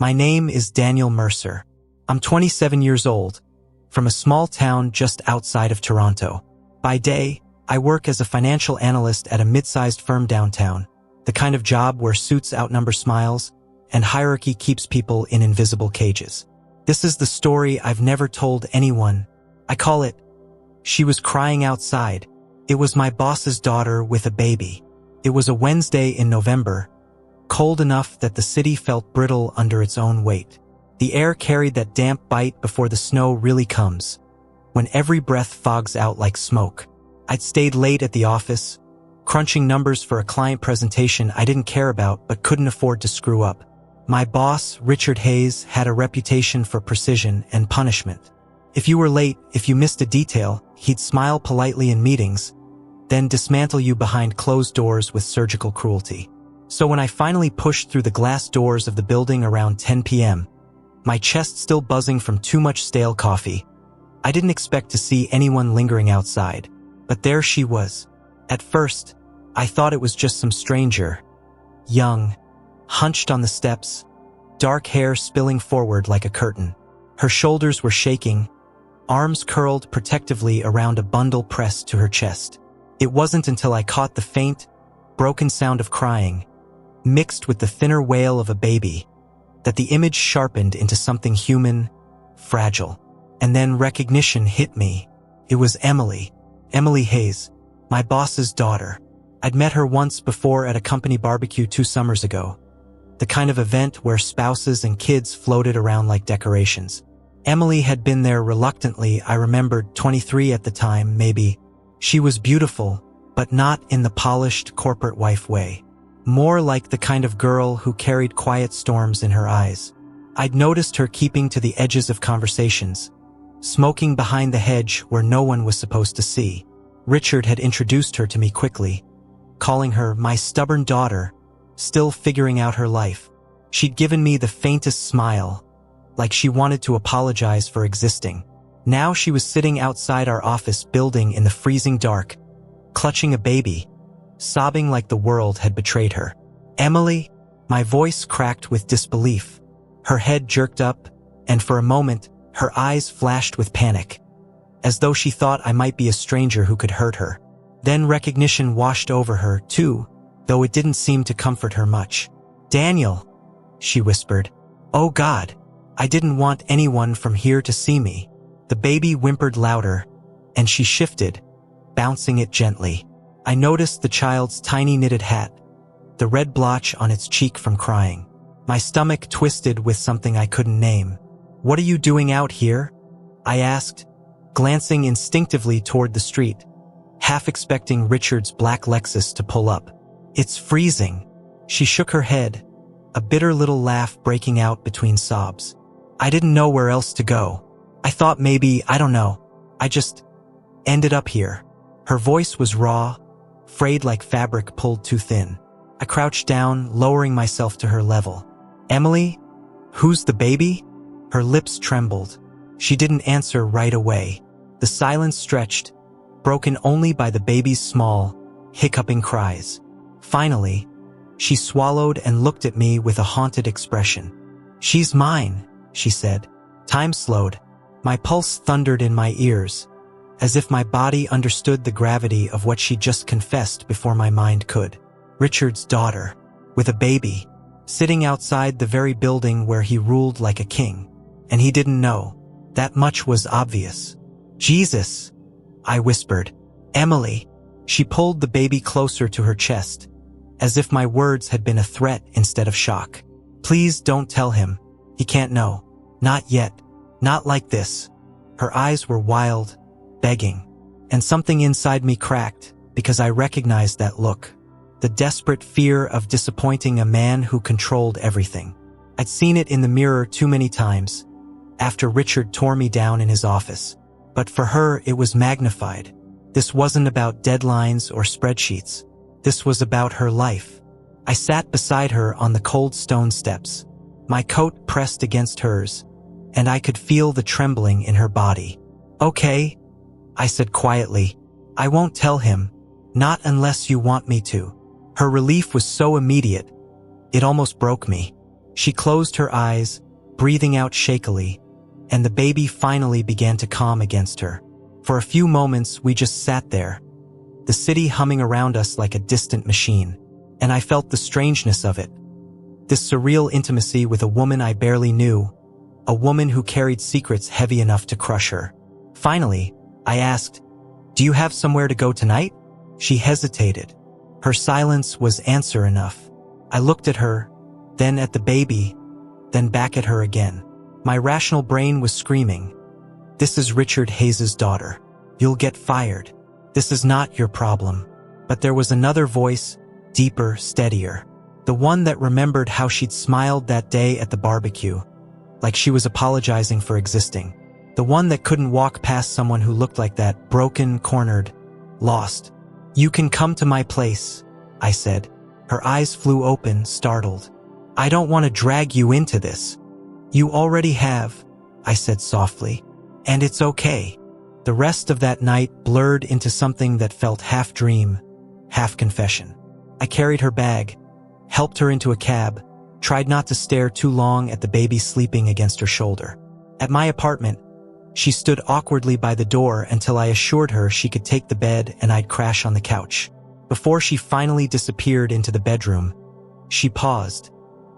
My name is Daniel Mercer. I'm 27 years old, from a small town just outside of Toronto. By day, I work as a financial analyst at a mid-sized firm downtown, the kind of job where suits outnumber smiles and hierarchy keeps people in invisible cages. This is the story I've never told anyone. I call it, She Was Crying Outside. It was my boss's daughter with a baby. It was a Wednesday in November, cold enough that the city felt brittle under its own weight. The air carried that damp bite before the snow really comes, when every breath fogs out like smoke. I'd stayed late at the office, crunching numbers for a client presentation I didn't care about but couldn't afford to screw up. My boss, Richard Hayes, had a reputation for precision and punishment. If you were late, if you missed a detail, he'd smile politely in meetings, then dismantle you behind closed doors with surgical cruelty. So when I finally pushed through the glass doors of the building around 10 p.m., my chest still buzzing from too much stale coffee, I didn't expect to see anyone lingering outside. But there she was. At first, I thought it was just some stranger. Young, hunched on the steps, dark hair spilling forward like a curtain. Her shoulders were shaking, arms curled protectively around a bundle pressed to her chest. It wasn't until I caught the faint, broken sound of crying, mixed with the thinner wail of a baby, that the image sharpened into something human, fragile. And then recognition hit me. It was Emily Hayes, my boss's daughter. I'd met her once before at a company barbecue 2 summers ago, the kind of event where spouses and kids floated around like decorations. Emily had been there reluctantly, I remembered, 23 at the time, maybe. She was beautiful, but not in the polished corporate wife way. More like the kind of girl who carried quiet storms in her eyes. I'd noticed her keeping to the edges of conversations, smoking behind the hedge where no one was supposed to see. Richard had introduced her to me quickly, calling her my stubborn daughter, still figuring out her life. She'd given me the faintest smile, like she wanted to apologize for existing. Now she was sitting outside our office building in the freezing dark, clutching a baby, sobbing like the world had betrayed her. Emily? My voice cracked with disbelief. Her head jerked up, and for a moment, her eyes flashed with panic, as though she thought I might be a stranger who could hurt her. Then recognition washed over her, too, though it didn't seem to comfort her much. "Daniel," she whispered. "Oh God, I didn't want anyone from here to see me." The baby whimpered louder, and she shifted, bouncing it gently. I noticed the child's tiny knitted hat, the red blotch on its cheek from crying. My stomach twisted with something I couldn't name. "What are you doing out here?" I asked, glancing instinctively toward the street, half expecting Richard's black Lexus to pull up. "It's freezing." She shook her head, a bitter little laugh breaking out between sobs. "I didn't know where else to go. I thought maybe, I don't know, I just ended up here." Her voice was raw, frayed like fabric pulled too thin. I crouched down, lowering myself to her level. "Emily? Who's the baby?" Her lips trembled. She didn't answer right away. The silence stretched, broken only by the baby's small, hiccuping cries. Finally, she swallowed and looked at me with a haunted expression. "She's mine," she said. Time slowed. My pulse thundered in my ears, as if my body understood the gravity of what she just confessed before my mind could. Richard's daughter, with a baby, sitting outside the very building where he ruled like a king. And he didn't know. That much was obvious. "Jesus," I whispered. "Emily." She pulled the baby closer to her chest, as if my words had been a threat instead of shock. "Please don't tell him. He can't know. Not yet. Not like this." Her eyes were wild, begging, and something inside me cracked because I recognized that look. The desperate fear of disappointing a man who controlled everything. I'd seen it in the mirror too many times, after Richard tore me down in his office. But for her, it was magnified. This wasn't about deadlines or spreadsheets. This was about her life. I sat beside her on the cold stone steps, my coat pressed against hers, and I could feel the trembling in her body. "Okay," I said quietly. "I won't tell him. Not unless you want me to." Her relief was so immediate, it almost broke me. She closed her eyes, breathing out shakily, and the baby finally began to calm against her. For a few moments, we just sat there, the city humming around us like a distant machine, and I felt the strangeness of it. This surreal intimacy with a woman I barely knew, a woman who carried secrets heavy enough to crush her. Finally, I asked, "Do you have somewhere to go tonight?" She hesitated. Her silence was answer enough. I looked at her, then at the baby, then back at her again. My rational brain was screaming, "This is Richard Hayes' daughter. You'll get fired. This is not your problem." But there was another voice, deeper, steadier. The one that remembered how she'd smiled that day at the barbecue, like she was apologizing for existing. The one that couldn't walk past someone who looked like that, broken, cornered, lost. "You can come to my place," I said. Her eyes flew open, startled. "I don't want to drag you into this." "You already have," I said softly. "And it's okay." The rest of that night blurred into something that felt half dream, half confession. I carried her bag, helped her into a cab, tried not to stare too long at the baby sleeping against her shoulder. At my apartment, she stood awkwardly by the door until I assured her she could take the bed and I'd crash on the couch. Before she finally disappeared into the bedroom, she paused,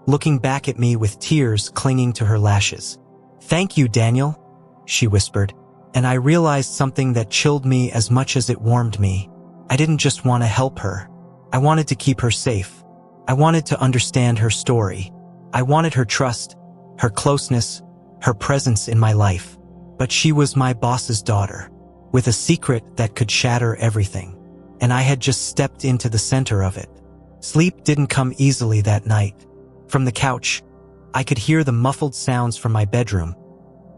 looking back at me with tears clinging to her lashes. "Thank you, Daniel," she whispered, and I realized something that chilled me as much as it warmed me. I didn't just want to help her. I wanted to keep her safe. I wanted to understand her story. I wanted her trust, her closeness, her presence in my life. But she was my boss's daughter, with a secret that could shatter everything. And I had just stepped into the center of it. Sleep didn't come easily that night. From the couch, I could hear the muffled sounds from my bedroom.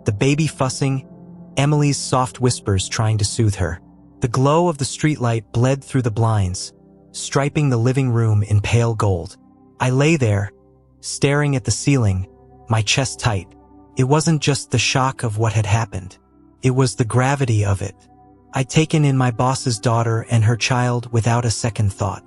The baby fussing, Emily's soft whispers trying to soothe her. The glow of the streetlight bled through the blinds, striping the living room in pale gold. I lay there, staring at the ceiling, my chest tight. It wasn't just the shock of what had happened. It was the gravity of it. I'd taken in my boss's daughter and her child without a second thought.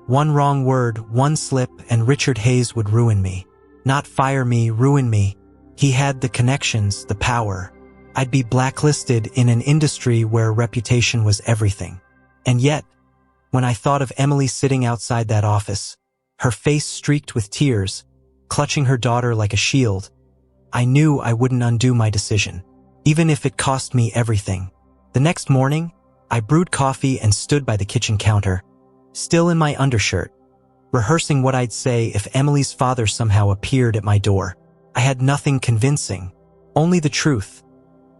One wrong word, one slip, and Richard Hayes would ruin me. Not fire me, ruin me. He had the connections, the power. I'd be blacklisted in an industry where reputation was everything. And yet, when I thought of Emily sitting outside that office, her face streaked with tears, clutching her daughter like a shield, I knew I wouldn't undo my decision, even if it cost me everything. The next morning, I brewed coffee and stood by the kitchen counter, still in my undershirt, rehearsing what I'd say if Emily's father somehow appeared at my door. I had nothing convincing, only the truth.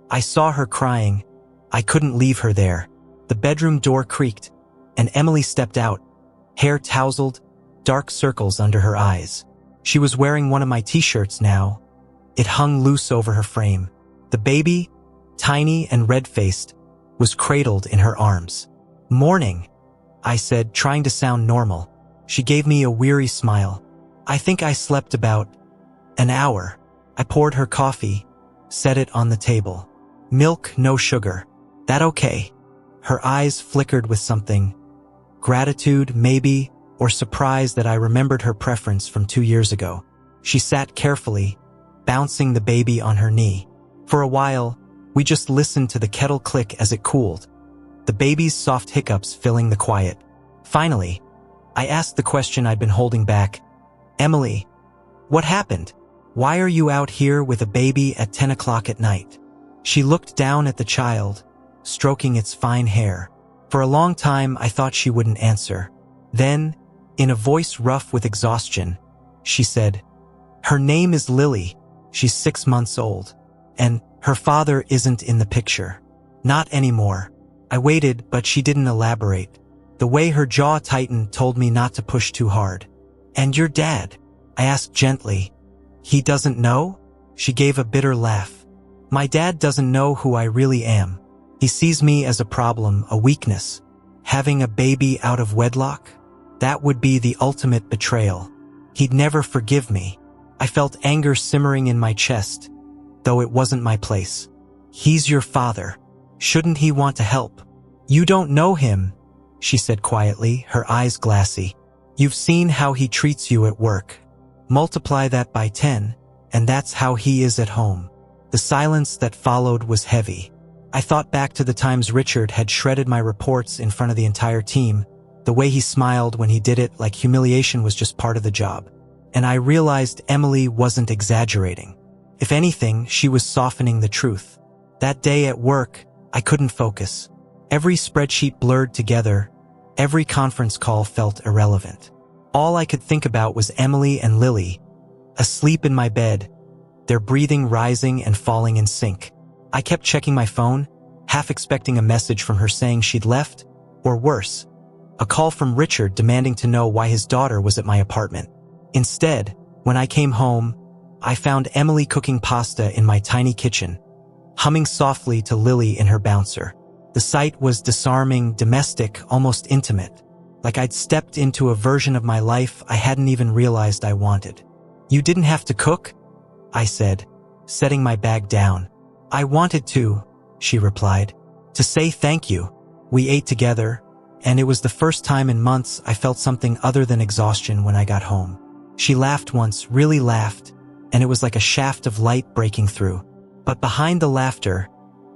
I saw her crying. I couldn't leave her there. The bedroom door creaked, and Emily stepped out, hair tousled, dark circles under her eyes. She was wearing one of my t-shirts now. It hung loose over her frame. The baby, tiny and red-faced, was cradled in her arms. "Morning," I said, trying to sound normal. She gave me a weary smile. "I think I slept about an hour." I poured her coffee, set it on the table. "Milk, no sugar. That okay?" Her eyes flickered with something. Gratitude, maybe, or surprise that I remembered her preference from 2 years ago. She sat carefully, bouncing the baby on her knee. For a while, we just listened to the kettle click as it cooled, the baby's soft hiccups filling the quiet. Finally, I asked the question I'd been holding back. "Emily, what happened? Why are you out here with a baby at 10 o'clock at night?" She looked down at the child, stroking its fine hair. For a long time, I thought she wouldn't answer. Then, in a voice rough with exhaustion, she said, "Her name is Lily. She's 6 months old. And her father isn't in the picture. Not anymore." I waited, but she didn't elaborate. The way her jaw tightened told me not to push too hard. "And your dad?" I asked gently. "He doesn't know?" She gave a bitter laugh. "My dad doesn't know who I really am. He sees me as a problem, a weakness. Having a baby out of wedlock? That would be the ultimate betrayal. He'd never forgive me." I felt anger simmering in my chest, though it wasn't my place. "He's your father. Shouldn't he want to help?" "You don't know him," she said quietly, her eyes glassy. "You've seen how he treats you at work. Multiply that by 10, and that's how he is at home. The silence that followed was heavy. I thought back to the times Richard had shredded my reports in front of the entire team, the way he smiled when he did it like humiliation was just part of the job. And I realized Emily wasn't exaggerating. If anything, she was softening the truth. That day at work, I couldn't focus. Every spreadsheet blurred together. Every conference call felt irrelevant. All I could think about was Emily and Lily, asleep in my bed, their breathing rising and falling in sync. I kept checking my phone, half expecting a message from her saying she'd left, or worse, a call from Richard demanding to know why his daughter was at my apartment. Instead, when I came home, I found Emily cooking pasta in my tiny kitchen, humming softly to Lily in her bouncer. The sight was disarming, domestic, almost intimate, like I'd stepped into a version of my life I hadn't even realized I wanted. "You didn't have to cook?" I said, setting my bag down. "I wanted to," she replied, "to say thank you." We ate together, and it was the first time in months I felt something other than exhaustion when I got home. She laughed once, really laughed, and it was like a shaft of light breaking through. But behind the laughter,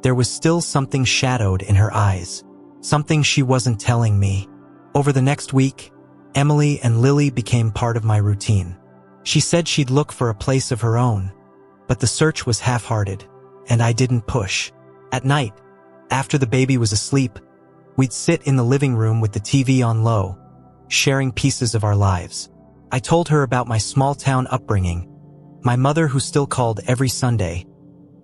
there was still something shadowed in her eyes, something she wasn't telling me. Over the next week, Emily and Lily became part of my routine. She said she'd look for a place of her own, but the search was half-hearted, and I didn't push. At night, after the baby was asleep, we'd sit in the living room with the TV on low, sharing pieces of our lives. I told her about my small-town upbringing, my mother who still called every Sunday,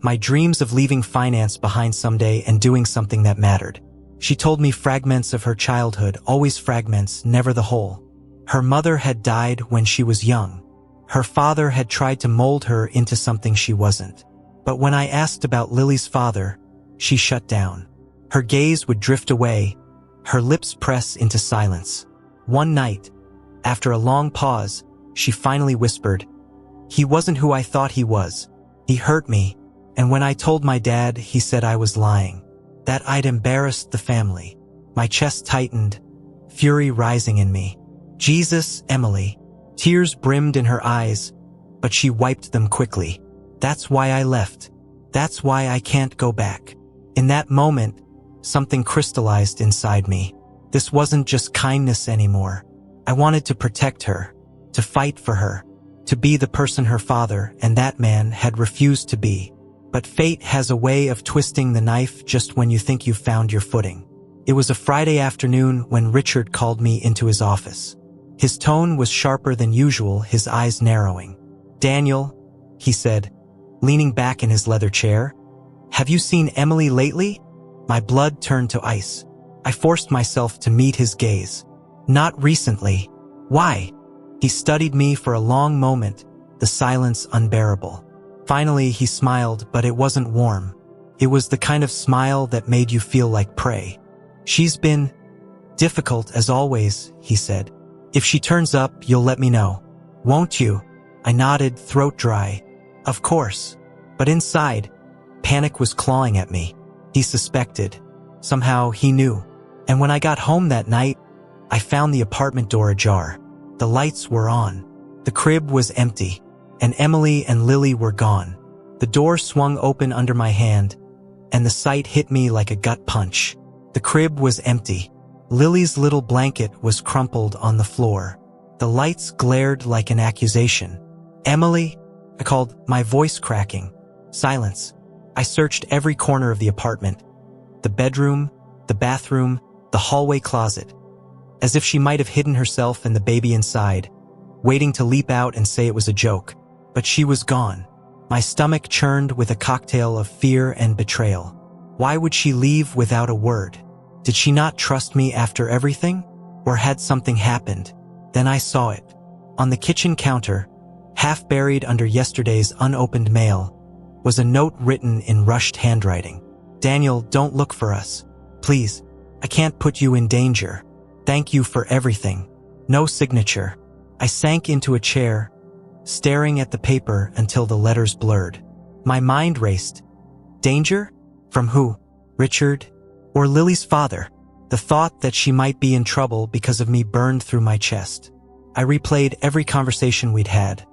my dreams of leaving finance behind someday and doing something that mattered. She told me fragments of her childhood, always fragments, never the whole. Her mother had died when she was young. Her father had tried to mold her into something she wasn't. But when I asked about Lily's father, she shut down. Her gaze would drift away, her lips press into silence. One night, after a long pause, she finally whispered, "He wasn't who I thought he was. He hurt me, and when I told my dad, he said I was lying. That I'd embarrassed the family." My chest tightened, fury rising in me. "Jesus, Emily." Tears brimmed in her eyes, but she wiped them quickly. "That's why I left. That's why I can't go back." In that moment, something crystallized inside me. This wasn't just kindness anymore. I wanted to protect her, to fight for her, to be the person her father and that man had refused to be. But fate has a way of twisting the knife just when you think you've found your footing. It was a Friday afternoon when Richard called me into his office. His tone was sharper than usual, his eyes narrowing. "Daniel," he said, leaning back in his leather chair, "have you seen Emily lately?" My blood turned to ice. I forced myself to meet his gaze. "Not recently." "Why?" He studied me for a long moment, the silence unbearable. Finally, he smiled, but it wasn't warm. It was the kind of smile that made you feel like prey. "She's been difficult as always," he said. "If she turns up, you'll let me know, won't you?" I nodded, throat dry. "Of course." But inside, panic was clawing at me. He suspected. Somehow, he knew. And when I got home that night, I found the apartment door ajar. The lights were on. The crib was empty, and Emily and Lily were gone. The door swung open under my hand, and the sight hit me like a gut punch. The crib was empty. Lily's little blanket was crumpled on the floor. The lights glared like an accusation. "Emily?" I called, my voice cracking. Silence. I searched every corner of the apartment. The bedroom, the bathroom, the hallway closet. As if she might have hidden herself and the baby inside, waiting to leap out and say it was a joke. But she was gone. My stomach churned with a cocktail of fear and betrayal. Why would she leave without a word? Did she not trust me after everything? Or had something happened? Then I saw it. On the kitchen counter, half buried under yesterday's unopened mail, was a note written in rushed handwriting. "Daniel, don't look for us. Please. I can't put you in danger. Thank you for everything." No signature. I sank into a chair, staring at the paper until the letters blurred. My mind raced. Danger? From who? Richard? Or Lily's father? The thought that she might be in trouble because of me burned through my chest. I replayed every conversation we'd had,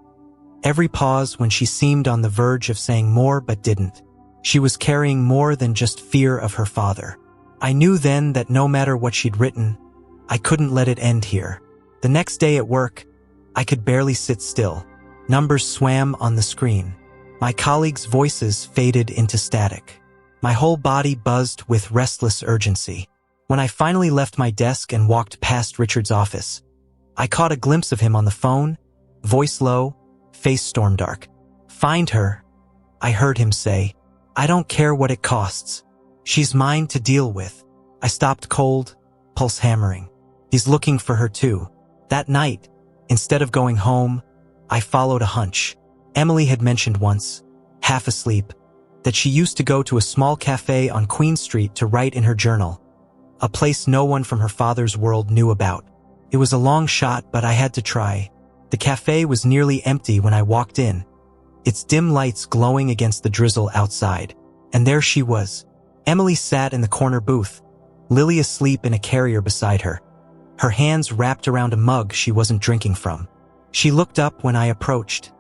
Every pause when she seemed on the verge of saying more but didn't. She was carrying more than just fear of her father. I knew then that no matter what she'd written, I couldn't let it end here. The next day at work, I could barely sit still. Numbers swam on the screen. My colleagues' voices faded into static. My whole body buzzed with restless urgency. When I finally left my desk and walked past Richard's office, I caught a glimpse of him on the phone, voice low, face storm-dark. "Find her," I heard him say. "I don't care what it costs. She's mine to deal with." I stopped cold, pulse hammering. He's looking for her too. That night, instead of going home, I followed a hunch. Emily had mentioned once, half asleep, that she used to go to a small cafe on Queen Street to write in her journal, a place no one from her father's world knew about. It was a long shot, but I had to try. The cafe was nearly empty when I walked in, its dim lights glowing against the drizzle outside. And there she was. Emily sat in the corner booth, Lily asleep in a carrier beside her, her hands wrapped around a mug she wasn't drinking from. She looked up when I approached,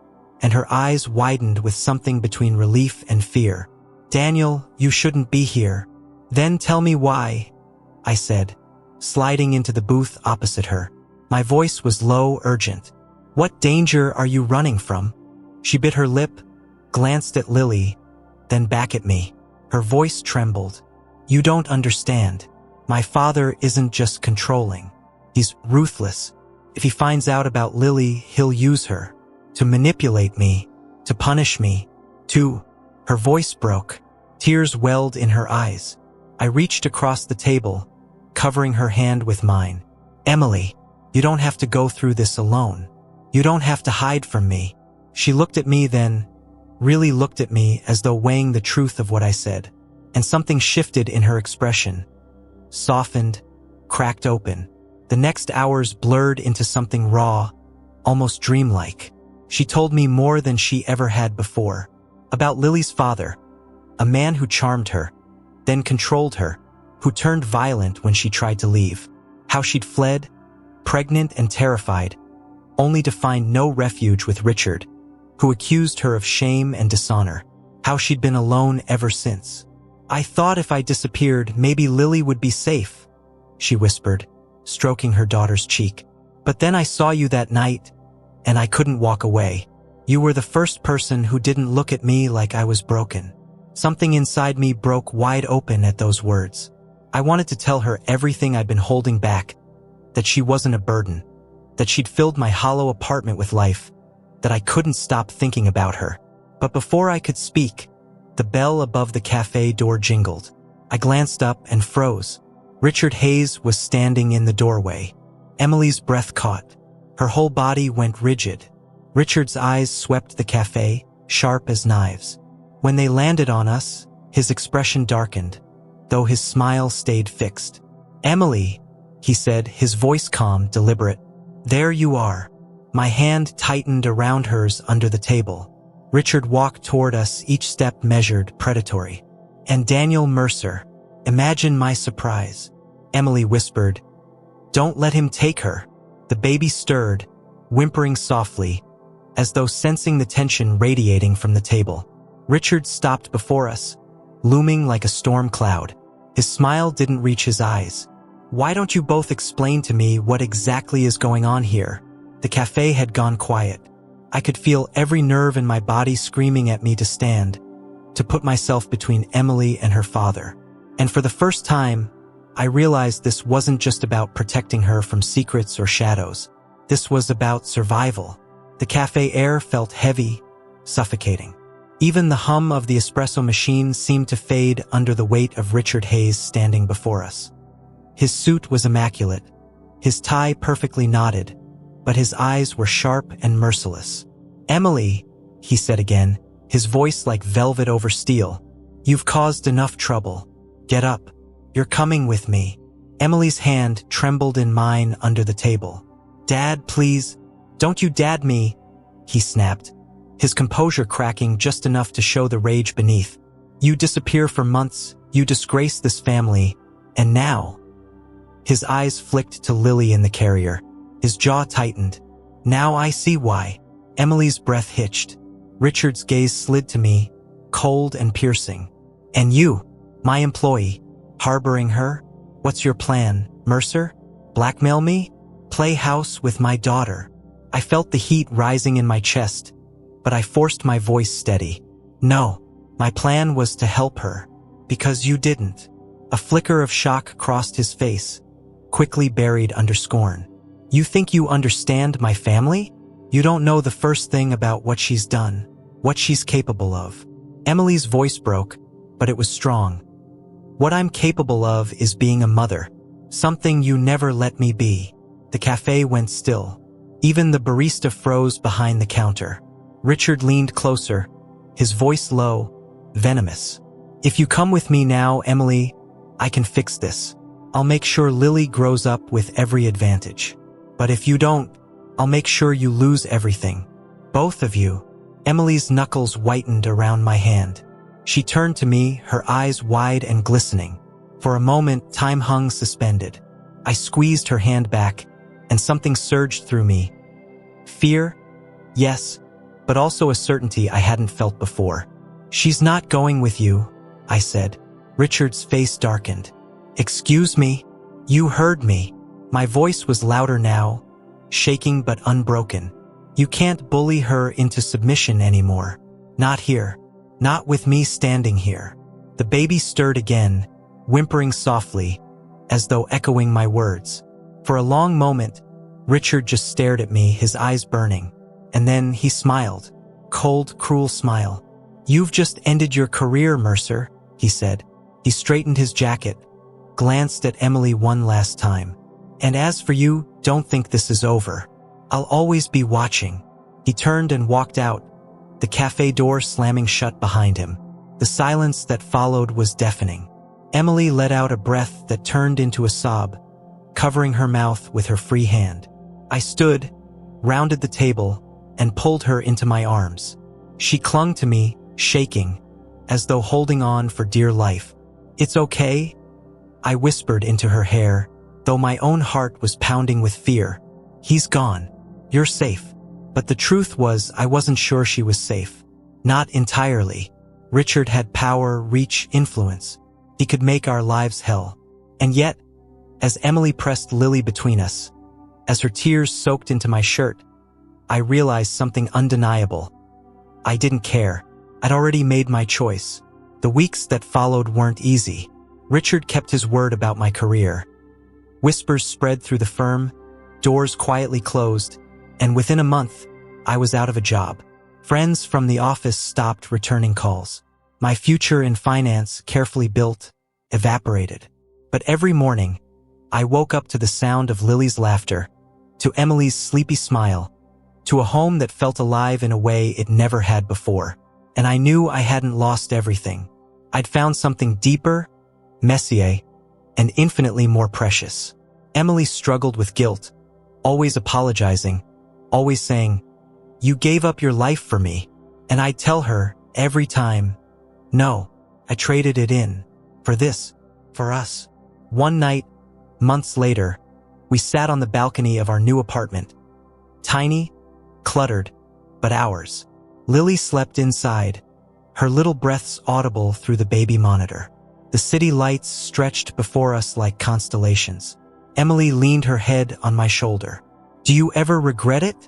and her eyes widened with something between relief and fear. "Daniel, you shouldn't be here." "Then tell me why," I said, sliding into the booth opposite her. My voice was low, urgent. "What danger are you running from?" She bit her lip, glanced at Lily, then back at me. Her voice trembled. "You don't understand. My father isn't just controlling. He's ruthless. If he finds out about Lily, he'll use her. To manipulate me. To punish me. To..." Her voice broke. Tears welled in her eyes. I reached across the table, covering her hand with mine. "Emily, you don't have to go through this alone. You don't have to hide from me." She looked at me then, really looked at me as though weighing the truth of what I said. And something shifted in her expression. Softened, cracked open. The next hours blurred into something raw, almost dreamlike. She told me more than she ever had before. About Lily's father, a man who charmed her, then controlled her, who turned violent when she tried to leave. How she'd fled, pregnant and terrified, only to find no refuge with Richard, who accused her of shame and dishonor. How she'd been alone ever since. "I thought if I disappeared, maybe Lily would be safe," she whispered, stroking her daughter's cheek. "But then I saw you that night, and I couldn't walk away. You were the first person who didn't look at me like I was broken." Something inside me broke wide open at those words. I wanted to tell her everything I'd been holding back, that she wasn't a burden, that she'd filled my hollow apartment with life, that I couldn't stop thinking about her. But before I could speak, the bell above the cafe door jingled. I glanced up and froze. Richard Hayes was standing in the doorway. Emily's breath caught. Her whole body went rigid. Richard's eyes swept the cafe, sharp as knives. When they landed on us, his expression darkened, though his smile stayed fixed. "Emily," he said, his voice calm, deliberate. "There you are." My hand tightened around hers under the table. Richard walked toward us, each step measured, predatory. "And Daniel Mercer." Imagine my surprise. Emily whispered, "Don't let him take her." The baby stirred, whimpering softly, as though sensing the tension radiating from the table. Richard stopped before us, looming like a storm cloud. His smile didn't reach his eyes. "Why don't you both explain to me what exactly is going on here?" The cafe had gone quiet. I could feel every nerve in my body screaming at me to stand, to put myself between Emily and her father. And for the first time, I realized this wasn't just about protecting her from secrets or shadows. This was about survival. The cafe air felt heavy, suffocating. Even the hum of the espresso machine seemed to fade under the weight of Richard Hayes standing before us. His suit was immaculate, his tie perfectly knotted, but his eyes were sharp and merciless. "Emily," he said again, his voice like velvet over steel, "you've caused enough trouble. Get up. You're coming with me." Emily's hand trembled in mine under the table. "Dad, please. Don't you dad me," he snapped, his composure cracking just enough to show the rage beneath. "You disappear for months, you disgrace this family, and now..." His eyes flicked to Lily in the carrier. His jaw tightened. "Now I see why." Emily's breath hitched. Richard's gaze slid to me, cold and piercing. And you, my employee, harboring her? What's your plan, Mercer? Blackmail me? Play house with my daughter? I felt the heat rising in my chest, but I forced my voice steady. No, my plan was to help her. Because you didn't. A flicker of shock crossed his face, quickly buried under scorn. You think you understand my family? You don't know the first thing about what she's done, what she's capable of. Emily's voice broke, but it was strong. What I'm capable of is being a mother, something you never let me be. The cafe went still. Even the barista froze behind the counter. Richard leaned closer, his voice low, venomous. If you come with me now, Emily, I can fix this. I'll make sure Lily grows up with every advantage. But if you don't, I'll make sure you lose everything. Both of you. Emily's knuckles whitened around my hand. She turned to me, her eyes wide and glistening. For a moment, time hung suspended. I squeezed her hand back, and something surged through me. Fear? Yes, but also a certainty I hadn't felt before. She's not going with you, I said. Richard's face darkened. Excuse me? You heard me. My voice was louder now, shaking but unbroken. You can't bully her into submission anymore. Not here. Not with me standing here. The baby stirred again, whimpering softly, as though echoing my words. For a long moment, Richard just stared at me, his eyes burning. And then he smiled. Cold, cruel smile. You've just ended your career, Mercer, he said. He straightened his jacket, glanced at Emily one last time. And as for you, don't think this is over. I'll always be watching. He turned and walked out, the cafe door slamming shut behind him. The silence that followed was deafening. Emily let out a breath that turned into a sob, covering her mouth with her free hand. I stood, rounded the table, and pulled her into my arms. She clung to me, shaking, as though holding on for dear life. It's okay, I whispered into her hair, though my own heart was pounding with fear. He's gone. You're safe. But the truth was, I wasn't sure she was safe. Not entirely. Richard had power, reach, influence. He could make our lives hell. And yet, as Emily pressed Lily between us, as her tears soaked into my shirt, I realized something undeniable. I didn't care. I'd already made my choice. The weeks that followed weren't easy. Richard kept his word about my career. Whispers spread through the firm, doors quietly closed, and within a month, I was out of a job. Friends from the office stopped returning calls. My future in finance, carefully built, evaporated. But every morning, I woke up to the sound of Lily's laughter, to Emily's sleepy smile, to a home that felt alive in a way it never had before. And I knew I hadn't lost everything. I'd found something deeper, messier, and infinitely more precious. Emily struggled with guilt, always apologizing, always saying, "You gave up your life for me." And I'd tell her, every time, "No, I traded it in. For this. For us." One night, months later, we sat on the balcony of our new apartment. Tiny, cluttered, but ours. Lily slept inside, her little breaths audible through the baby monitor. The city lights stretched before us like constellations. Emily leaned her head on my shoulder. "Do you ever regret it?"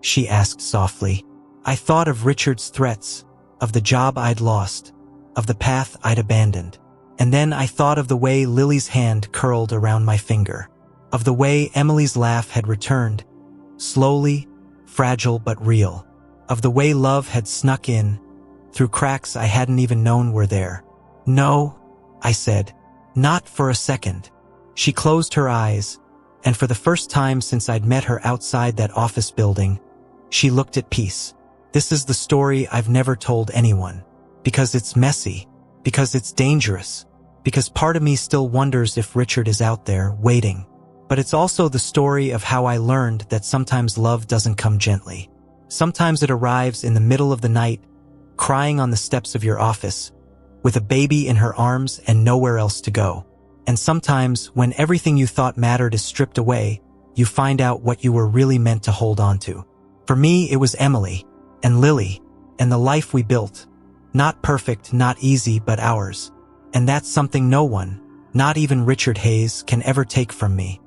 she asked softly. I thought of Richard's threats, of the job I'd lost, of the path I'd abandoned. And then I thought of the way Lily's hand curled around my finger, of the way Emily's laugh had returned, slowly, fragile but real, of the way love had snuck in, through cracks I hadn't even known were there. "No," I said, "not for a second." She closed her eyes, and for the first time since I'd met her outside that office building, she looked at peace. This is the story I've never told anyone. Because it's messy. Because it's dangerous. Because part of me still wonders if Richard is out there, waiting. But it's also the story of how I learned that sometimes love doesn't come gently. Sometimes it arrives in the middle of the night, crying on the steps of your office, with a baby in her arms and nowhere else to go. And sometimes, when everything you thought mattered is stripped away, you find out what you were really meant to hold on to. For me, it was Emily and Lily and the life we built. Not perfect, not easy, but ours. And that's something no one, not even Richard Hayes, can ever take from me.